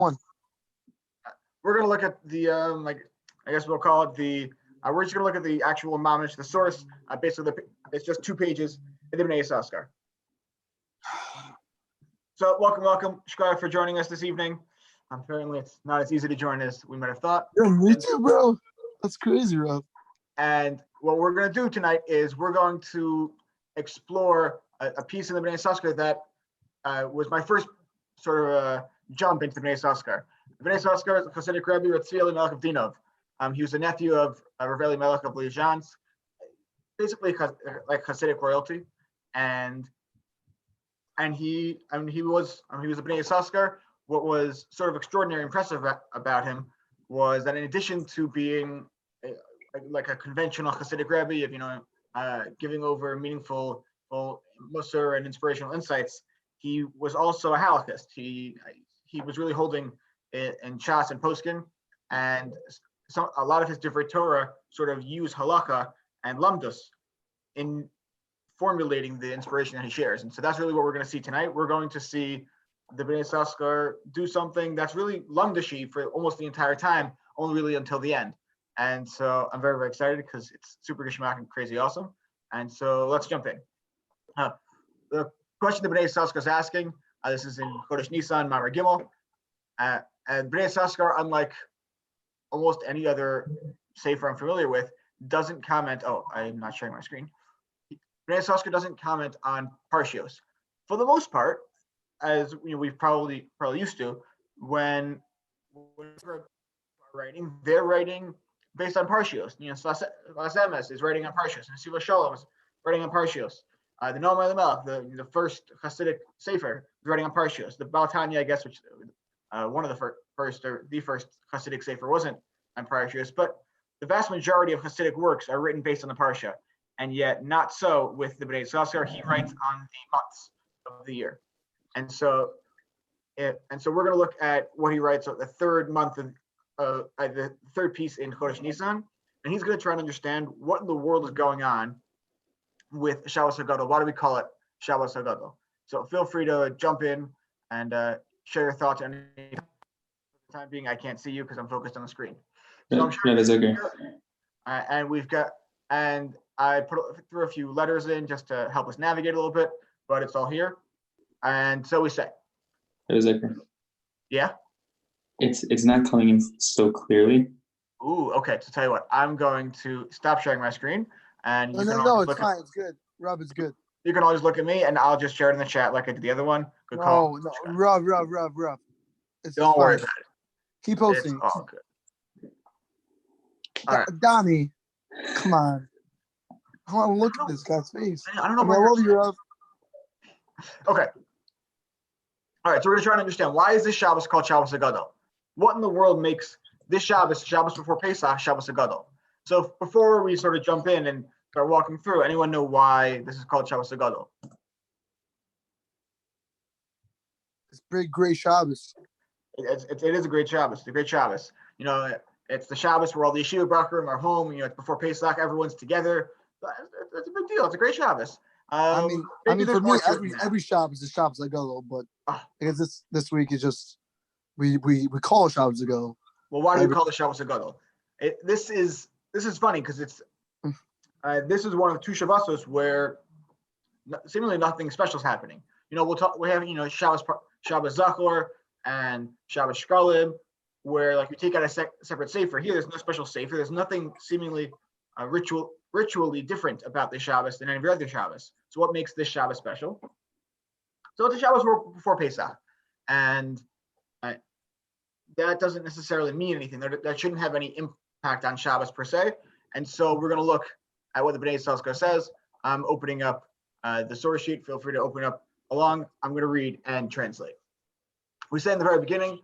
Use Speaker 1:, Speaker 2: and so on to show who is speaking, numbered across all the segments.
Speaker 1: One.
Speaker 2: We're going to look at the, I guess we'll call it the, we're just going to look at the actual mamish, the source. Basically, it's just 2 pages in the Bnei Yissaschar. So welcome, Shkar, for joining us this evening. Apparently, it's not as easy to join as we might have thought.
Speaker 1: Yeah, me too, bro. That's crazy, bro.
Speaker 2: And what we're going to do tonight is we're going to explore a piece in the Bnei Yissaschar that was my first sort of jump into the Bnei Yissaschar. The Bnei Yissaschar is a Hasidic Rebbe, Ratzvi Melech of Dinov. He was the nephew of Rav Melech of Lizhans, basically like Hasidic royalty, and he was a Bnei Yissaschar. What was sort of extraordinary, impressive about him was that in addition to being like a conventional Hasidic Rebbe of giving over meaningful Musar and inspirational insights, he was also a halachist. He was really holding it in Shas and Poskin, and a lot of his divrei Torah sort of use halakha and lamdus in formulating the inspiration that he shares. And so that's really what we're going to see tonight. We're going to see the Bnei Yissaschar do something that's really lamdashi for almost the entire time, only really until the end. And so I'm very, very excited because it's super geshmak and crazy awesome. And so let's jump in. The question the Bnei Yissaschar is asking, this is in Chodesh Nisan, Mamar Gimel. And Bnei Yissaschar, unlike almost any other sefer I'm familiar with, doesn't comment. Oh, I'm not sharing my screen. Bnei Yissaschar doesn't comment on parshios. For the most part, as we've probably used to, when writing, they're writing based on parshios. Slas Emes is writing on parshios, and Siva Shalom is writing on parshios. The Noam Melech, the first Hasidic sefer, is writing on parshios. The Baal Tanya, I guess, which one of the first or the first Hasidic sefer wasn't on parshios, but the vast majority of Hasidic works are written based on the parsha, and yet not so with the Bnei Yissaschar. He writes on the months of the year. And so we're going to look at what he writes on the third month of the third piece in Chodesh Nisan, and he's going to try and understand what in the world is going on with Shabbos Hagadol. Why do we call it Shabbos Hagadol? So feel free to jump in and share your thoughts. And for the time being, I can't see you because I'm focused on the screen. So I'm sure
Speaker 3: that's okay.
Speaker 2: And I threw a few letters in just to help us navigate a little bit, but it's all here. And so we say.
Speaker 3: That is okay.
Speaker 2: Yeah?
Speaker 3: It's not coming in so clearly.
Speaker 2: Ooh, okay. So tell you what, I'm going to stop sharing my screen, and you
Speaker 1: No, it's fine. It's good. Rob, it's good.
Speaker 2: You can always look at me, and I'll just share it in the chat like I did the other one. Good call.
Speaker 1: No, Rob.
Speaker 2: Don't worry about it.
Speaker 1: Keep posting.
Speaker 2: It's all good. All right.
Speaker 1: Donnie, come on. I want to look at this guy's face.
Speaker 2: I don't know.
Speaker 1: I love you, Rob.
Speaker 2: Okay. All right, so we're going to try to understand, why is this Shabbos called Shabbos Hagadol? What in the world makes this Shabbos before Pesach, Shabbos Hagadol? So before we sort of jump in and start walking through, anyone know why this is called Shabbos Hagadol?
Speaker 1: It's big, great Shabbos.
Speaker 2: It is a great Shabbos. It's a great Shabbos. It's the Shabbos where all the yeshiva bracharim are home. It's before Pesach, everyone's together. It's a big deal. It's a great Shabbos.
Speaker 1: I mean, for me, every Shabbos is Shabbos Hagadol, but I guess this week is just we call it Shabbos Hagadol.
Speaker 2: Well, why do we call it Shabbos Hagadol? This is funny because it's this is one of the 2 Shabbosos where seemingly nothing special is happening. We have Shabbos Zachor and Shabbos Shkalim, where like you take out a separate sefer. Here, there's no special sefer. There's nothing seemingly ritually different about this Shabbos than any other Shabbos. So what makes this Shabbos special? So it's a Shabbos before Pesach, and that doesn't necessarily mean anything. That shouldn't have any impact on Shabbos per se. And so we're going to look at what the Bnei Yissaschar says. I'm opening up the source sheet. Feel free to open up along. I'm going to read and translate. We say in the very beginning,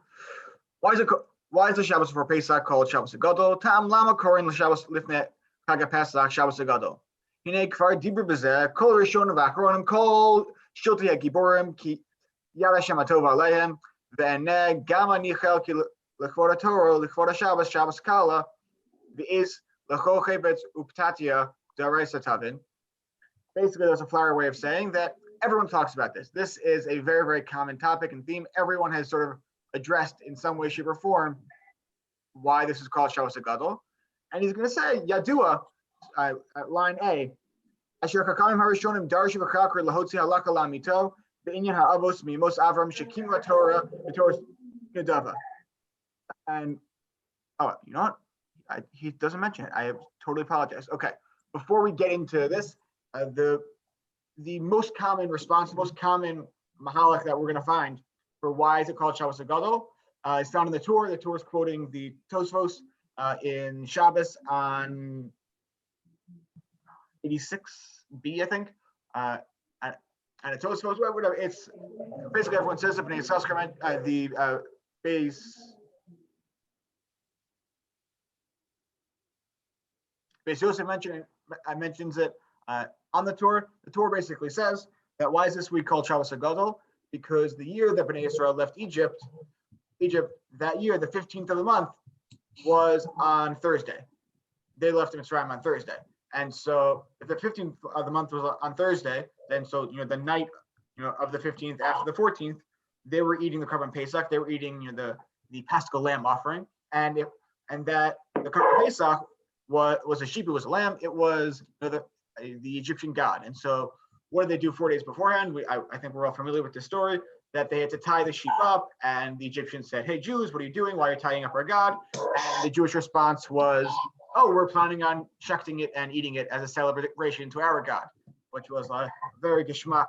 Speaker 2: why is the Shabbos before Pesach called Shabbos Hagadol? Tam lama korin l'Shabbos lifnei Chag Pesach Shabbos Hagadol. Hine kvar dibur b'zeh kol rishon v'achronim kol shiltei hagiborim ki yad Hashem hatov aleihem ve'eneh gam ani chelki l'chvod haTorah l'chvod haShabbos Shabbos kala v'is l'chol chayvetz uptatia d'araisa tavin. Basically, that's a flowery way of saying that everyone talks about this. This is a very, very common topic and theme. Everyone has sort of addressed in some way, shape, or form why this is called Shabbos Hagadol. And he's going to say, Yadua, at line A, Asher Kakamim Harishonim Darshu V'Chakar Lahotzi Halakha Lamito, Be'inyan Ha'avos Mimos Avram Shekim LaTorah V'Torah Nedava. And, oh, you know what? He doesn't mention it. I totally apologize. Okay, before we get into this, the most common response, the most common mahalach that we're going to find for why is it called Shabbos Hagadol is found in the Torah. The Torah is quoting the Tosfos in Shabbos on 86b, I think. And the Tosfos, whatever. It's basically everyone says it. Bnei Yissaschar, the base. Beis Yosef mentions it on the Torah. The Torah basically says that why is this week called Shabbos Hagadol? Because the year that Bnei Israel left Egypt, that year, the 15th of the month, was on Thursday. They left Mitzrayim on Thursday. And so if the 15th of the month was on Thursday, then so, the night, of the 15th after the 14th, they were eating the Korban Pesach. They were eating, the Paschal lamb offering. And that the Korban Pesach was a sheep, it was a lamb, it was the Egyptian god. And so what did they do 4 days beforehand? I think we're all familiar with this story, that they had to tie the sheep up, and the Egyptians said, hey Jews, what are you doing? Why are you tying up our god? And the Jewish response was, oh, we're planning on shechting it and eating it as a celebration to our god, which was a very geschmack,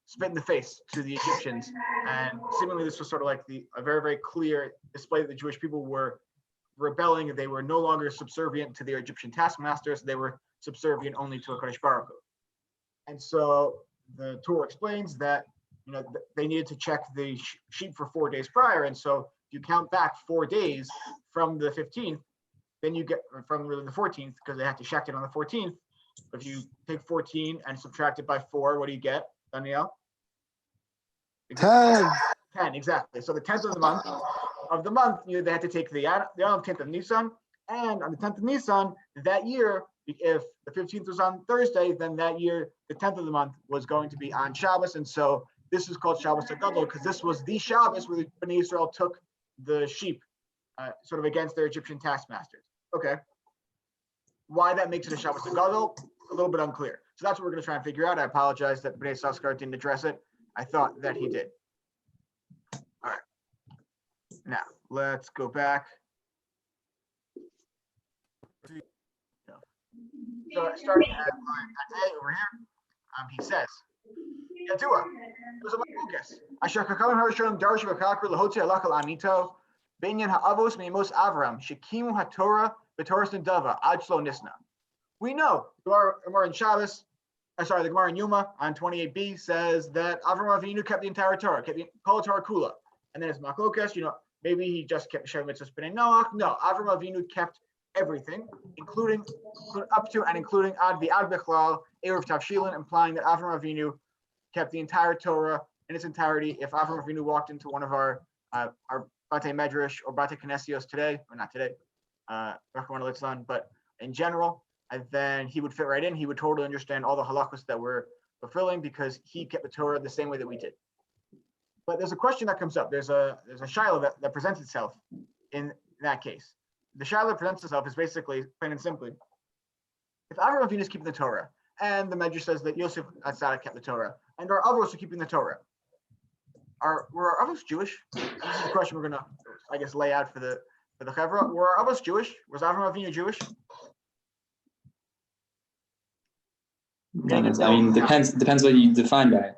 Speaker 2: spit in the face to the Egyptians. And seemingly this was sort of like a very, very clear display that the Jewish people were rebelling. They were no longer subservient to their Egyptian taskmasters. They were subservient only to a Kadosh Baruch Hu. And so the Torah explains that they needed to check the sheep for 4 days prior. And so if you count back 4 days from the 15th, then you get from really the 14th, because they have to check it on the 14th. If you take 14 and subtract it by 4, what do you get, Daniel?
Speaker 1: 10.
Speaker 2: 10, exactly. So the 10th of the month, they had to take the 10th of Nisan, and on the 10th of Nisan that year, if the 15th was on Thursday, then that year the 10th of the month was going to be on Shabbos. And so this is called Shabbos Hagadol because this was the Shabbos where the Bnei Israel took the sheep sort of against their Egyptian taskmasters. Okay, why that makes it a Shabbos Hagadol, a little bit unclear. So that's what we're going to try and figure out. I apologize that Bnei Yissaschar didn't address it. I thought that he did. All right. Now, let's go back. So starting at line A over here, he says, Yadua, it was a Malukas. Asher Kakam Harishon Darshu Vakakr Lahoti Alakal Amito, Benyan Ha'avos Mimos Avram, Shekimu HaTorah, B'Torah Nidava, Ajlo Nisna. We know, the Gemara in Shabbos, the Gemara in Yuma on 28b says that Avram Avinu kept the entire Torah, kept the whole Torah Kula. And then it's Malukas, maybe he just kept Shev Mitzvahs B'nai Noach. No, Avram Avinu kept everything, including up to and including Ad Bechlal, Erev Tavshilin, implying that Avram Avinu kept the entire Torah in its entirety. If Avram Avinu walked into one of our Batei Medrash or Batei Knesios today, or not today, but in general, and then he would fit right in. He would totally understand all the halachos that we're fulfilling because he kept the Torah the same way that we did. But there's a question that comes up. There's a shaila that presents itself in that case. The shaila that presents itself is basically, plain and simply, if Avram Avinu is keeping the Torah, and the Medrash says that Yosef Atzadik kept the Torah, and our avos are keeping the Torah, were our avos Jewish? This is the question we're going to, I guess, lay out for the Chevra. Were our avos Jewish? Was Avram Avinu Jewish?
Speaker 3: Depends what you define by it.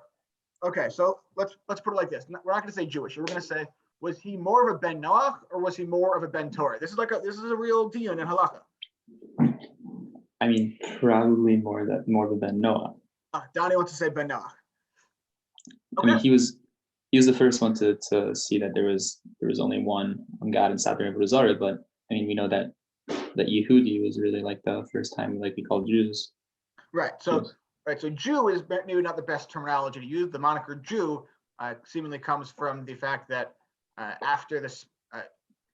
Speaker 2: Okay, so let's put it like this. We're not going to say Jewish. We're going to say, was he more of a ben Noach or was he more of a ben Torah? This is a real diyun in halakha.
Speaker 3: Probably more of a ben Noach.
Speaker 2: Donnie wants to say ben Noach.
Speaker 3: Okay. He was the first one to see that there was only one God and stop being able to but we know that Yehudi was really like the first time we called Jews. Right. So Jew is maybe not the best terminology to use. The moniker Jew seemingly comes from the fact that after this,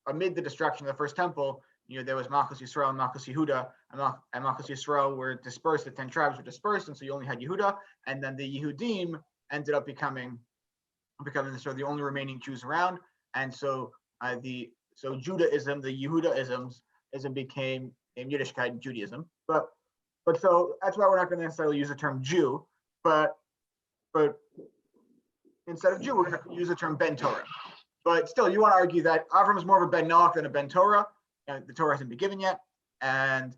Speaker 3: amid the destruction of the first temple, there was Malchus Yisrael and Malchus Yehuda, and Malchus Yisrael were dispersed. The 10 tribes were dispersed, and so you only had Yehuda, and then the Yehudim ended up becoming the only remaining Jews around.
Speaker 2: and so Judaism, the Yehudaisms, became in Yiddishkeit Judaism. But so that's why we're not going to necessarily use the term Jew, but instead of Jew, we're going to use the term Ben Torah. But still, you want to argue that Avram is more of a Ben Noach than a Ben Torah. And the Torah hasn't been given yet, and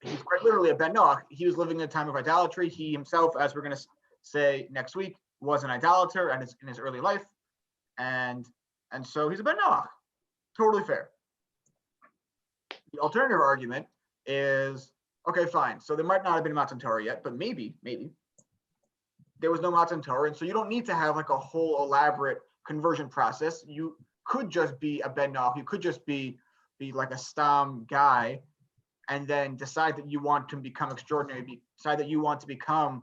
Speaker 2: he's quite literally a Ben Noach. He was living in a time of idolatry. He himself, as we're going to say next week, was an idolater and in his early life, and so he's a Ben Noach. Totally fair. The alternative argument is, okay, fine. So there might not have been Matan Torah yet, but maybe there was no Matan Torah, and so you don't need to have like a whole elaborate conversion process. You could just be a Ben Noach. You could just be like a Stam guy, and then decide that you want to become extraordinary. Decide that you want to become,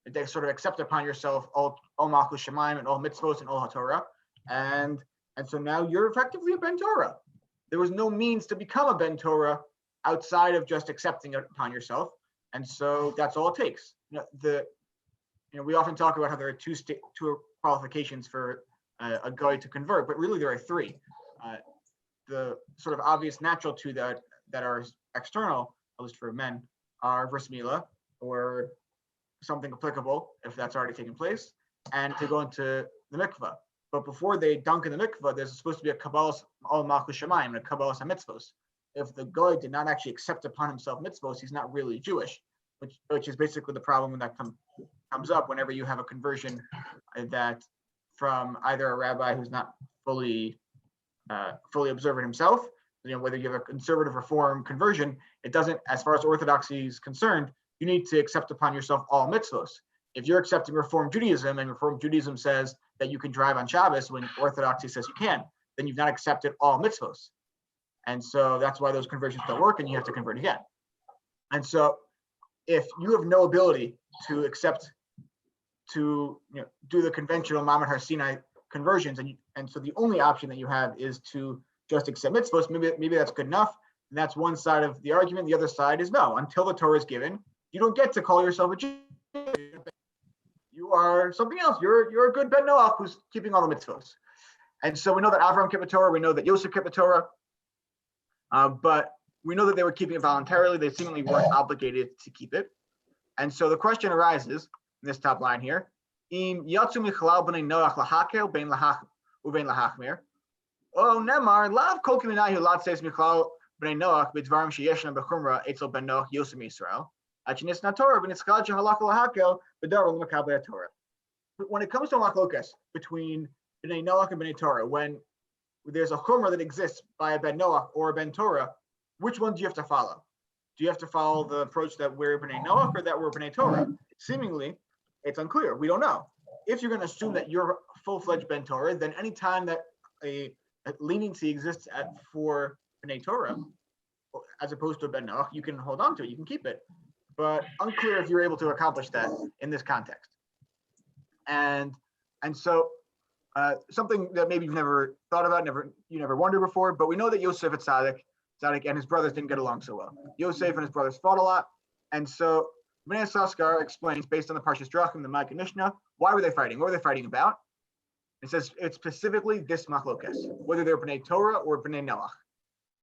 Speaker 2: they sort of accept upon yourself all Malchus Shemaim and all mitzvos and all HaTorah, and so now you're effectively a Ben Torah. There was no means to become a Ben Torah outside of just accepting it upon yourself, and so that's all it takes. We often talk about how there are two qualifications for a guy to convert, but really there are three. The sort of obvious natural two that are external, at least for men, are bris milah, or something applicable if that's already taken place, and to go into the mikvah. But before they dunk in the mikvah, there's supposed to be a kabbalas al malchus shamayim and a kabbalas mitzvos. If the guy did not actually accept upon himself mitzvos, he's not really Jewish, which is basically the problem that comes up whenever you have a conversion that from either a rabbi who's not fully observant himself, whether you have a conservative reform conversion, it doesn't, as far as orthodoxy is concerned, you need to accept upon yourself all mitzvos. If you're accepting Reform Judaism and Reform Judaism says that you can drive on Shabbos when orthodoxy says you can, then you've not accepted all mitzvos. And so that's why those conversions don't work, and you have to convert again. And so if you have no ability to do the conventional Mamad Har Sinai conversions, and so the only option that you have is to just accept mitzvos, maybe that's good enough. And that's one side of the argument. The other side is no, until the Torah is given, you don't get to call yourself a Jew. You are something else. You're a good Ben Noach who's keeping all the mitzvos. And so we know that Avram kept the Torah. We know that Yosef kept the Torah. But we know that they were keeping it voluntarily. They seemingly weren't obligated to keep it. And so the question arises in this top line here. Im yatsu michalal b'nei Noach lahakel bein lahachmir. Oh, Nemar lav kol kiminayu latzeis michalal b'nei Noach b'dvarim sheyeshna b'chumra etzel ben Noach Yosef Yisrael. Achinis na Torah b'nitzchad shehalach lahakel b'dar l'makabel Torah. When it comes to machlokas between Bnei Noach and Bnei Torah, when there's a chumrah that exists by a Ben Noach or a Ben Torah, which one do you have to follow? Do you have to follow the approach that we're Bnei Noach or that we're Bnei Torah? Seemingly, it's unclear. We don't know. If you're going to assume that you're full-fledged Ben Torah, then any time that a leniency exists for Bnei Torah, as opposed to a Ben Noach, you can hold on to it, you can keep it. But unclear if you're able to accomplish that in this context. And so something that maybe you've never thought about, you never wondered before, but we know that Yosef at Tzaddik and his brothers didn't get along so well. Yosef and his brothers fought a lot, and so Bnei Yissaschar explains, based on the Parshas Drachim, the Mag and Mishnah, why were they fighting? What were they fighting about? It says it's specifically this machlokas, whether they're Bnei Torah or Bnei Noach,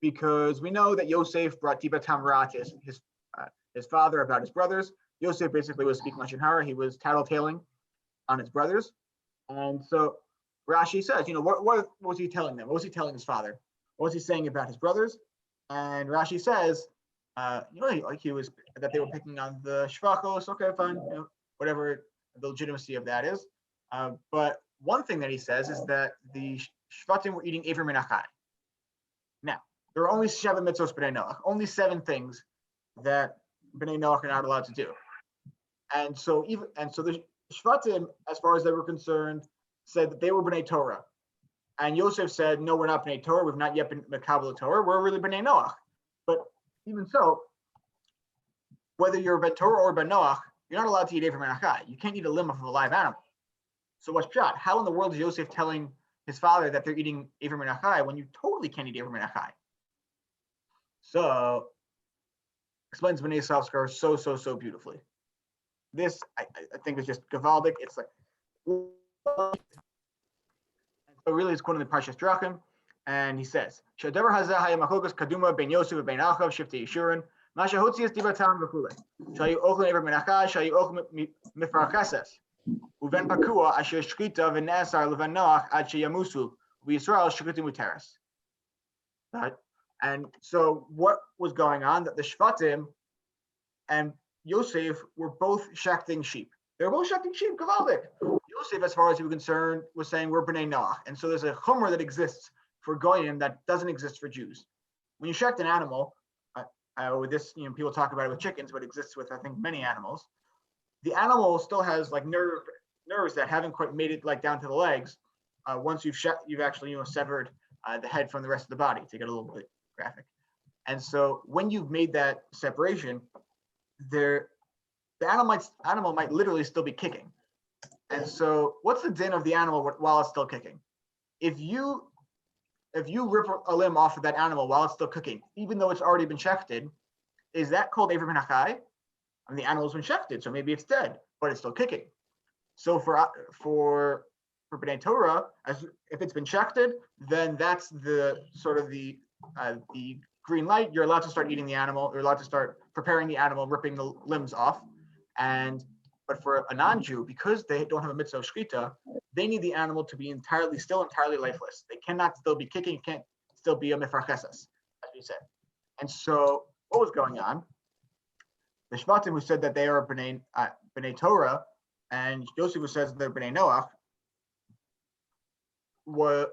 Speaker 2: because we know that Yosef brought Dibat Hamra to his father about his brothers. Yosef basically was speaking Lashon Hara. He was tattletaling on his brothers, and so Rashi says, what was he telling them? What was he telling his father? What was he saying about his brothers? And Rashi says, he was that they were picking on the shvachos. Okay, fine, whatever the legitimacy of that is. But one thing that he says is that the shvatim were eating Ever Menachai. Now, there are only 7 mitzvos b'nei Noach, only 7 things that b'nei Noach are not allowed to do. And so the shvatim, as far as they were concerned, said that they were Bnei Torah. And Yosef said, no, we're not Bnei Torah. We've not yet been Mekabel Torah. We're really Bnei Noach. But even so, whether you're Ben Torah or Ben Noach, you're not allowed to eat Ever Menachai. You can't eat a limb of a live animal. So what's pshat? How in the world is Yosef telling his father that they're eating Ever Menachai when you totally can't eat Ever Menachai? So explains Bnei Yissaschar so beautifully. This I think is just gavaldic. It's like, so So really, it's quoting the Parshas Drachim, and he says, "Shadavar hazeh haya machlokas kaduma ben Yosef ben Achav shiftei Yishurin, masha hotzias divatam v'kulei. Shayu ochel ever menachah, shayu ochel mifarachases, uven pakua asher shchita v'ne'asar levan Noach ad sheyamusu v'Yisrael shchitim uteres." Right, and so what was going on? That the Shvatim and Yosef were both shechting sheep. They were both shechting sheep. Gavaldik. Yosef, as far as he was concerned, was saying we're Bnei Noach, and so there's a chumrah that exists for goyim that doesn't exist for Jews. When you shecht an animal, with this, people talk about it with chickens, but it exists with I think many animals. The animal still has like nerves that haven't quite made it like down to the legs. Once you've actually severed the head from the rest of the body, to get a little bit graphic. And so when you've made that separation, the animal might literally still be kicking. And so what's the din of the animal while it's still kicking? If you rip a limb off of that animal while it's still kicking, even though it's already been shechted, is that called Eivir Ben Achai? I mean, the animal's been shechted, so maybe it's dead, but it's still kicking. So for Bnei Torah, if it's been shechted, then that's the sort of the green light. You're allowed to start eating the animal. You're allowed to start preparing the animal, ripping the limbs off. But for a non-Jew, because they don't have a mitzvah of shchita, they need the animal to be entirely lifeless. They cannot still be kicking. It can't still be a mifracheses, as we said. And so what was going on? The Shvatim who said that they are Bnei Torah, and Yosef who says they're Bnei Noach, were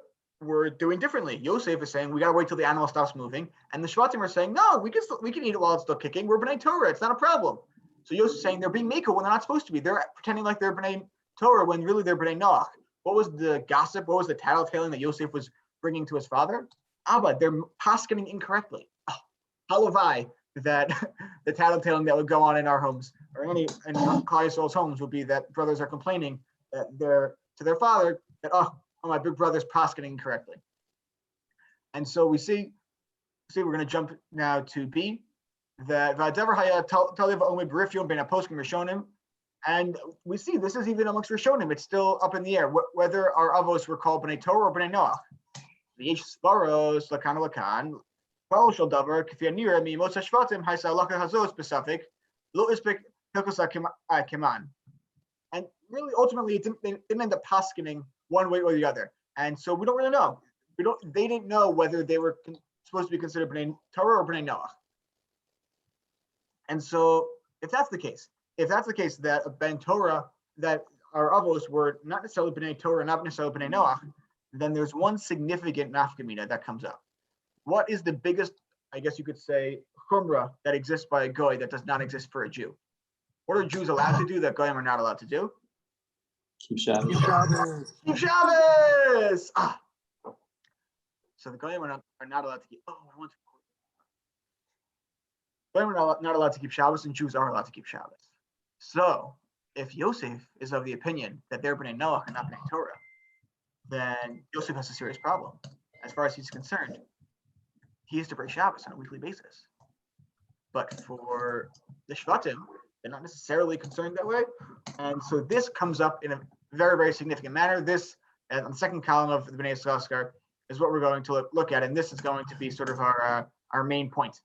Speaker 2: doing differently. Yosef is saying we gotta wait till the animal stops moving, and the Shvatim are saying no, we can eat it while it's still kicking. We're Bnei Torah, it's not a problem. So Yosef is saying they're being Mako when they're not supposed to be. They're pretending like they're Bnei Torah when really they're Bnei Noach. What was the gossip? What was the tattletaling that Yosef was bringing to his father? Abba, they're paskening incorrectly. Halavai, that the tattletaling that would go on in our homes or in Klal Yisrael's homes would be that brothers are complaining that they're to their father that my big brother's paskening incorrectly. And so we see we're going to jump now to B. That and we see this is even amongst Rishonim. It's still up in the air whether our avos were called Bnei Torah or Bnei Noach. The Yissaschar lakan lakan. Kol shel davar k'fi anira mi'imot hashvatim ha'isa halakha hazos b'safek lo ispek hilkos keman. And really, ultimately, it didn't end up paskening one way or the other. And so we don't really know. They didn't know whether they were supposed to be considered Bnei Torah or Bnei Noach. And so, if that's the case that a Ben Torah, that our avos were not necessarily Bnei Torah, not necessarily Bnei Noach, then there's one significant nafkamina that comes up. What is the biggest, I guess you could say, chumrah that exists by a goy that does not exist for a Jew? What are Jews allowed to do that goyim are not allowed to do?
Speaker 3: Keep Shabbat.
Speaker 2: Keep Shabbos. So the goyim are not allowed to keep. Goyim are not allowed to keep Shabbos, and Jews are allowed to keep Shabbos. So if Yosef is of the opinion that they're Bnei Noach and not Bnei Torah, then Yosef has a serious problem. As far as he's concerned, he has to break Shabbos on a weekly basis. But for the Shvatim, they're not necessarily concerned that way. And so this comes up in a very, very significant manner. This, on the second column of the Bnei Yissaschar, is what we're going to look at. And this is going to be sort of our main point.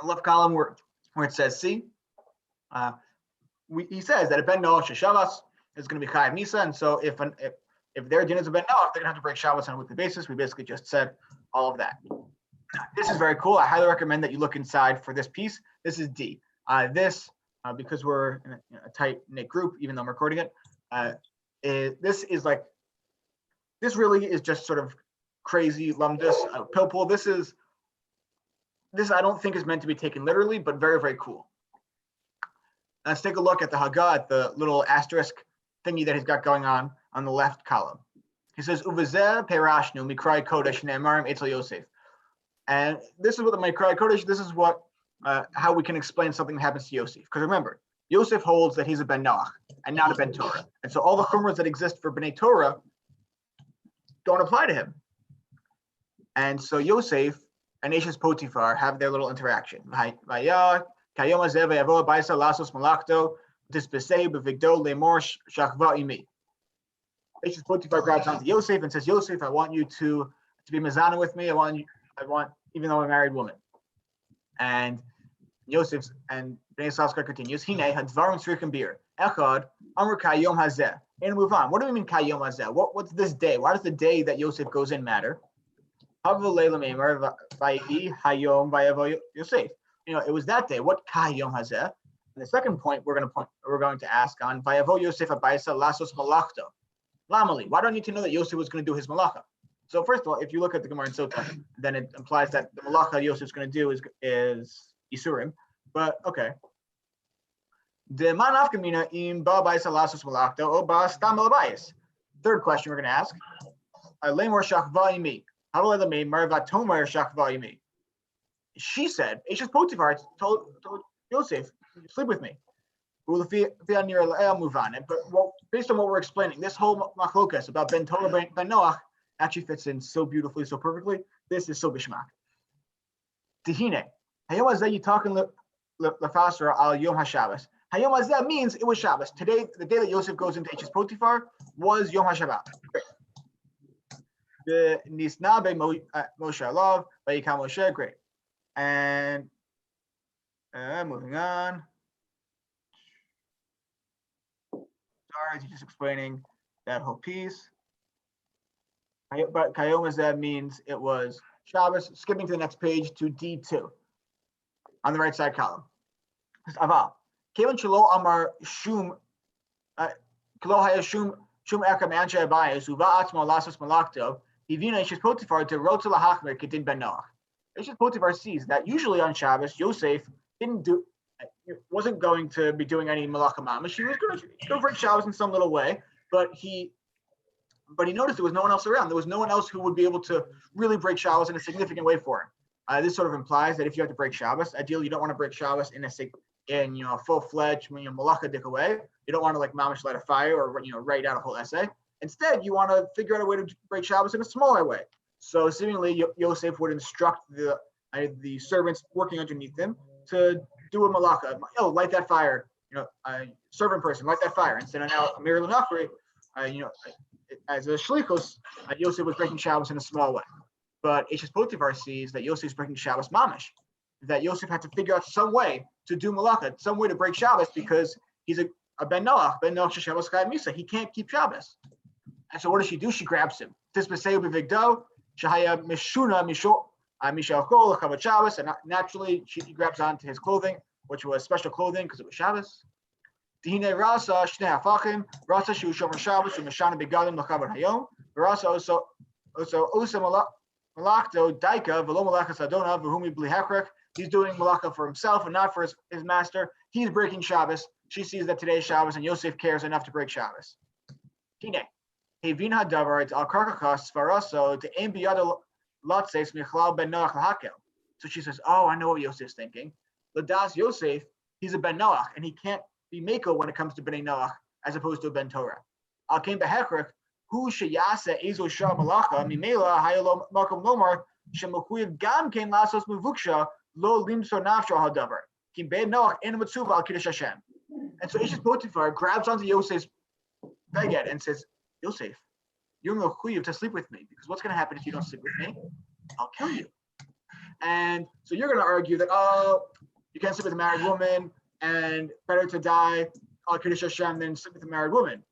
Speaker 2: On the left column where it says C, he says that a Ben Noach Shabbos is going to be Chayav Misa. And so if their din is a Ben Noach, they're going to have to break Shabbos on a weekly basis. We basically just said all of that. This is very cool. I highly recommend that you look inside for this piece. This is D. Because we're in a tight-knit group, even though I'm recording it, this really is just sort of crazy lumdus, pilpul. This I don't think is meant to be taken literally, but very, very cool. Let's take a look at the Haggah, at the little asterisk thingy that he's got going on the left column. He says, Uvazeh perashnu mikrai kodesh ne'emarim etzel Yosef. And this is what the Mikrai Kodesh, this is what how we can explain something that happens to Yosef. Because remember, Yosef holds that he's a Ben Noach and not a Ben Torah. And so all the chumras that exist for Bnei Torah don't apply to him. And so Yosef and Ashes Potiphar have their little interaction. Eishes Potiphar grabs onto Yosef and says, Yosef, I want you to be Mizana with me. I want, even though I'm a married woman. And Yosef and Bnei Yissaschar continues, Hine hadvarim tzrichim bir. Echad amr kayom hazeh. And move on. What do we mean kayom hazeh? What's this day? Why does the day that Yosef goes in matter? Yosef. It was that day. What kayom hazeh? And the second point we're going to ask on Vayavo Yosef abayisa lasos malachto. Lamali. Why do I need to know that Yosef was going to do his malacha? So first of all, if you look at the Gemara in Sota, then it implies that the malacha Yosef is going to do is Yisurim. But okay. Third question we're going to ask. She said, Eishes Potiphar told Yosef, sleep with me. But based on what we're explaining, this whole machlokas about Ben Torah, Ben Noach actually fits in so beautifully, so perfectly. This is so bishmak. Tehine. Hayom hazeh yitaken lefasra al yom haShabbos. Hayom hazeh means it was Shabbos. Today, the day that Yosef goes into Eishes Potiphar was Yom HaShabbat. The Nisna be Moshe alav vayikam Moshe. Great. And moving on. Sorry, he's just explaining that whole piece. But Kayom hazeh means it was Shabbos. Skipping to the next page to D2 on the right side column. Aval. Kevin Shelo Amar Shum Klo Haya Shum Eka Mancha Abayas Uva Atmo Lasos Malakto Hivina Eishes Potiphar to Rotza Lahachmer Kedin Ben Noach. Eishes Potiphar sees that usually on Shabbos Yosef wasn't going to be doing any malacha mamash. He was going to break Shabbos in some little way, but he noticed there was no one else around. There was no one else who would be able to really break Shabbos in a significant way for him. This sort of implies that if you have to break Shabbos, ideally you don't want to break Shabbos in a full-fledged malacha way. You don't want to like mamash light a fire or write out a whole essay. Instead, you want to figure out a way to break Shabbos in a smaller way. So seemingly Yosef would instruct the servants working underneath him to do a malacha. Light that fire. Servant person, light that fire. Instead of now Amir Lunafri, as a shlichus, Yosef was breaking Shabbos in a small way. But Eishes Potiphar sees that Yosef is breaking Shabbos mamish. That Yosef had to figure out some way to do malacha, some way to break Shabbos because he's a Ben Noach. Ben Noach Shabbos Chayim Misa. He can't keep Shabbos. And so what does she do? She grabs him. Tisbeseu b'vigdo shahaya mishuna mishalchol chavat Shabbos, and naturally she grabs onto his clothing, which was special clothing because it was Shabbos. Dihine rasa shnei hafachim rasa shu shomer Shabbos u'meshana begadim l'chavat hayom. Rasa also osa malachto daika v'lo malachas adona v'humi bli hechrek. He's doing malacha for himself and not for his master. He's breaking Shabbos. She sees that today's Shabbos and Yosef cares enough to break Shabbos. Hine. Hevin hadavar al karkachas svaraso to aim biyado latses michlal ben Noach lahakel. So she says, "Oh, I know what Yosef's thinking. Ladas Yosef, he's a ben Noach, and he can't be meko when it comes to Bnei Noach as opposed to a ben Torah. Al came behechrek hu sheyase ezo shah malacha mimela hayalo makom lomar shemukuyev gam came lasos muvuksha lo limso nafsho hadavar kim ben Noach en matzuva al kiddush Hashem." And so Eishes Potiphar grabs onto Yosef's beged and says, Yosef, you're mechuyev to sleep with me because what's going to happen if you don't sleep with me? I'll kill you. And so you're going to argue that, you can't sleep with a married woman and better to die al kiddush Hashem than sleep with a married woman.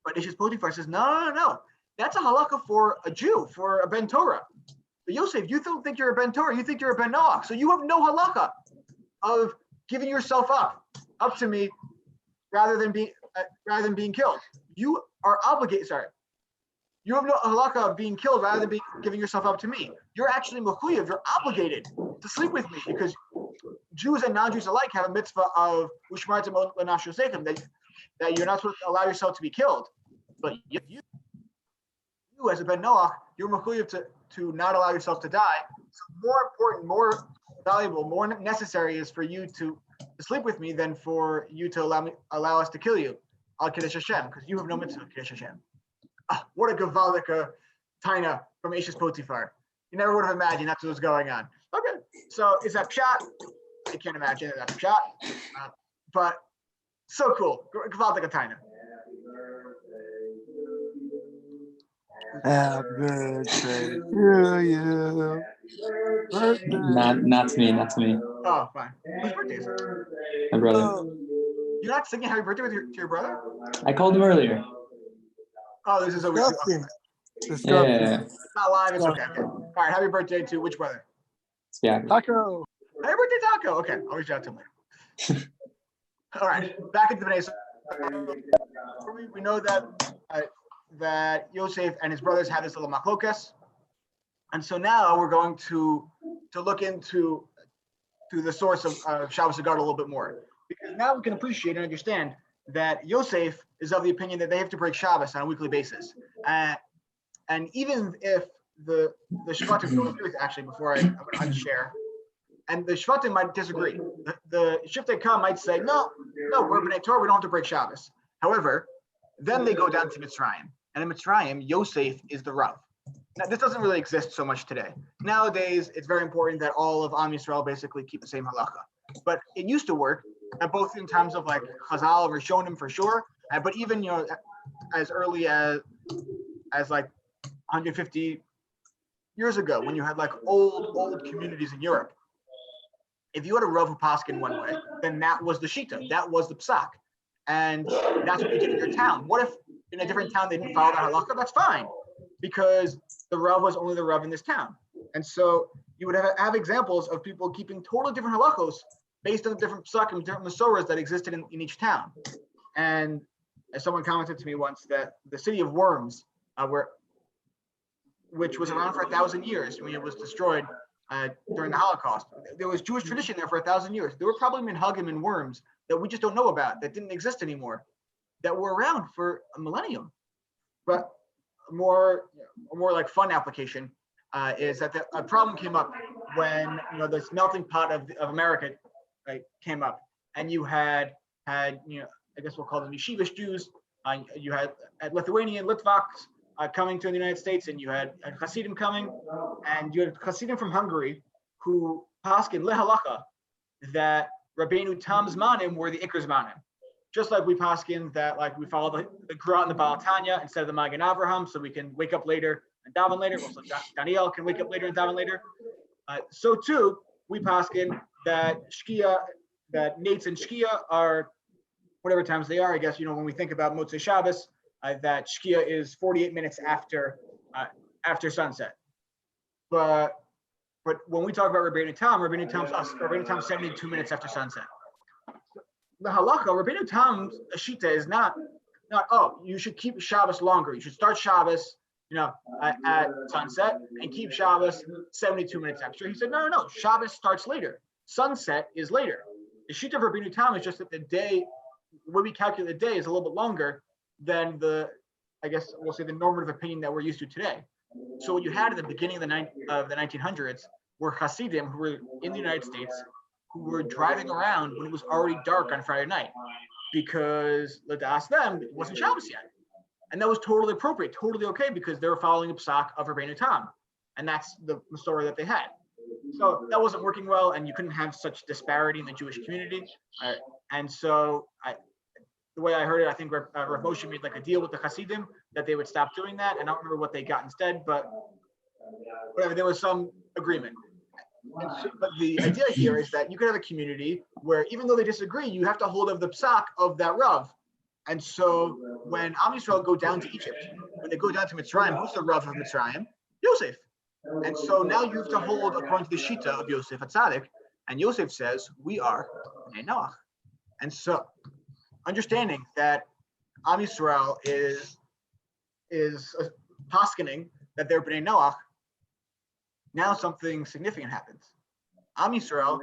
Speaker 2: But Eishes Potiphar says, no. That's a halakha for a Jew, for a Ben Torah. But Yosef, you don't think you're a Ben Torah, you think you're a Ben Noach. So you have no halakha of giving yourself up to me rather than being killed. You are obligated, you have no halakha of being killed rather than giving yourself up to me. You're actually mechuyev, you're obligated to sleep with me because Jews and non-Jews alike have a mitzvah of ushmartem l'nafsho seichem, that you're not supposed to allow yourself to be killed. But you as a Ben Noach, you're mechuyev to not allow yourself to die. So more important, more valuable, more necessary is for you to sleep with me than for you to allow us to kill you. Al Kiddush Hashem, because you have no mitzvah Kiddush Hashem. What a gavaldik taina from Eishes Potiphar. You never would have imagined that's what was going on. Okay, so is that pshat? I can't imagine that's pshat, but so cool. Gavaldik taina.
Speaker 1: Happy birthday to you. Birthday.
Speaker 3: Not to me.
Speaker 2: Oh, fine. Whose birthday is it?
Speaker 3: My brother.
Speaker 2: You're not singing happy birthday to your brother?
Speaker 3: I called him earlier.
Speaker 2: Oh, this is over.
Speaker 1: Disgusting.
Speaker 3: Yeah.
Speaker 2: It's not live. It's okay. All right. Happy birthday to which brother?
Speaker 3: Yeah.
Speaker 1: Taco.
Speaker 2: Happy birthday, Taco. Okay, I'll reach out to him later. All right, back into the Bnei. We know that Yosef and his brothers had this little machlokas, and so now we're going to look into the source of Shabbos Hagadol a little bit more, because now we can appreciate and understand that Yosef is of the opinion that they have to break Shabbos on a weekly basis, and even if the Shvatim don't agree with, actually, before I share, and the Shvatim might disagree. The Shiftei Kam might say, no, we're Bnei Torah, we don't have to break Shabbos. However, then they go down to Mitzrayim, and in Mitzrayim, Yosef is the Rav. Now, this doesn't really exist so much today. Nowadays, it's very important that all of Am Yisrael basically keep the same halacha. But it used to work, both in terms of like Chazal or Rishonim for sure, but even as early as like 150 years ago, when you had like old communities in Europe. If you had a Rav who paskin one way, then that was the shita, that was the psak, and that's what you did in your town. What if in a different town they didn't follow that halakha? That's fine, because the Rav was only the Rav in this town. And so you would have examples of people keeping totally different halachos based on the different psakim, different masoras that existed in each town. And as someone commented to me once, that the city of Worms, which was around for 1,000 years when it was destroyed during the Holocaust. There was Jewish tradition there for 1,000 years. There were probably minhagim and worms that we just don't know about, that didn't exist anymore, that were around for a millennium. But a more like fun application is that a problem came up when this melting pot of America came up, and you had I guess we'll call them yeshivish Jews. You had Lithuanian Litvaks coming to the United States, and you had Hasidim coming, and you had Hasidim from Hungary who paskin lehalacha that Rabbeinu Tam's manim were the Iker's manim. Just like we paskin that we follow the Gra and the Baal Tanya instead of the Magen Avraham, so we can wake up later and daven later. Also, Daniel can wake up later and daven later. So too, we paskin that Shkia, that Nates and Shkia are whatever times they are. I guess when we think about Motzei Shabbos, that Shkia is 48 minutes after sunset. But when we talk about Rabbeinu Tam's 72 minutes after sunset. The halacha, Rabbeinu Tam's shita is not you should keep Shabbos longer. You should start Shabbos at sunset and keep Shabbos 72 minutes extra. He said no. Shabbos starts later. Sunset is later. The shita of Rabbeinu Tam is just that the day, when we calculate the day, is a little bit longer than I guess we'll say the normative opinion that we're used to today. So what you had at the beginning of the 1900s were Hasidim who were in the United States, who were driving around when it was already dark on Friday night, because let's ask them, it wasn't Shabbos yet. And that was totally appropriate, totally okay, because they were following a psak of Rabbeinu Tam. And that's the story that they had. So that wasn't working well, and you couldn't have such disparity in the Jewish community. And so the way I heard it, I think Rav Moshe made a deal with the Hasidim that they would stop doing that. And I don't remember what they got instead, but whatever, there was some agreement. But the idea here is that you could have a community where, even though they disagree, you have to hold of the psak of that Rav. And so when Am Yisrael go down to Egypt, when they go down to Mitzrayim, who's the Rav of Mitzrayim? Yosef. And so now you have to hold according to the shita of Yosef HaTzadik, and Yosef says, we are Bnei Noach. And so understanding that Am Yisrael is paskening that they're Bnei Noach, now something significant happens. Am Yisrael,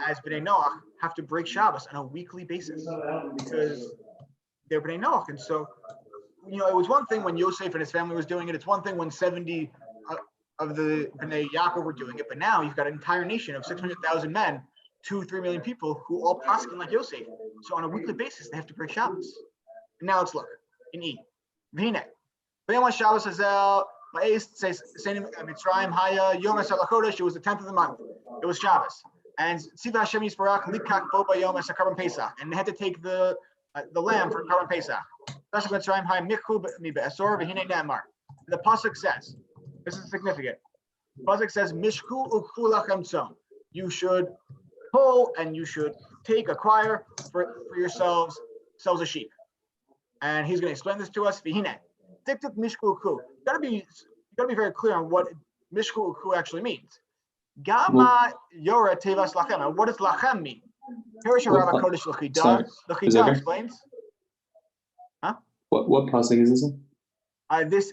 Speaker 2: as Bnei Noach, have to break Shabbos on a weekly basis because they're Bnei Noach. And so, it was one thing when Yosef and his family was doing it. It's one thing when 70 of the Bnei Yaakov were doing it. But now you've got an entire nation of 600,000 men, 2-3 million people who all paskin like Yosef. So on a weekly basis, they have to break Shabbos. And now let's look in E. Bnei. Bnei Shabbos Hazel. Mitzrayim Haya Yom HaSalachodesh. It was the 10th of the month. It was Shabbos. And Tziva Hashem Yisparach Likak Boba Yom HaKarban Pesach. And they had to take the lamb for Karban Pesach. And the pasuk says, this is significant. The pasuk says, "Mishku ukhu lachem tzom." You should pull and you should acquire for yourselves a sheep. And he's going to explain this to us. V'hine, tiktuk mishku ukhu. You gotta be very clear on what mishku ukhu actually means. Gama yora tevas lachem. What does lachem mean? Perisha Rabba Kodesh L'chidah. L'chidah explains. Huh?
Speaker 3: What pasuk is this in?
Speaker 2: This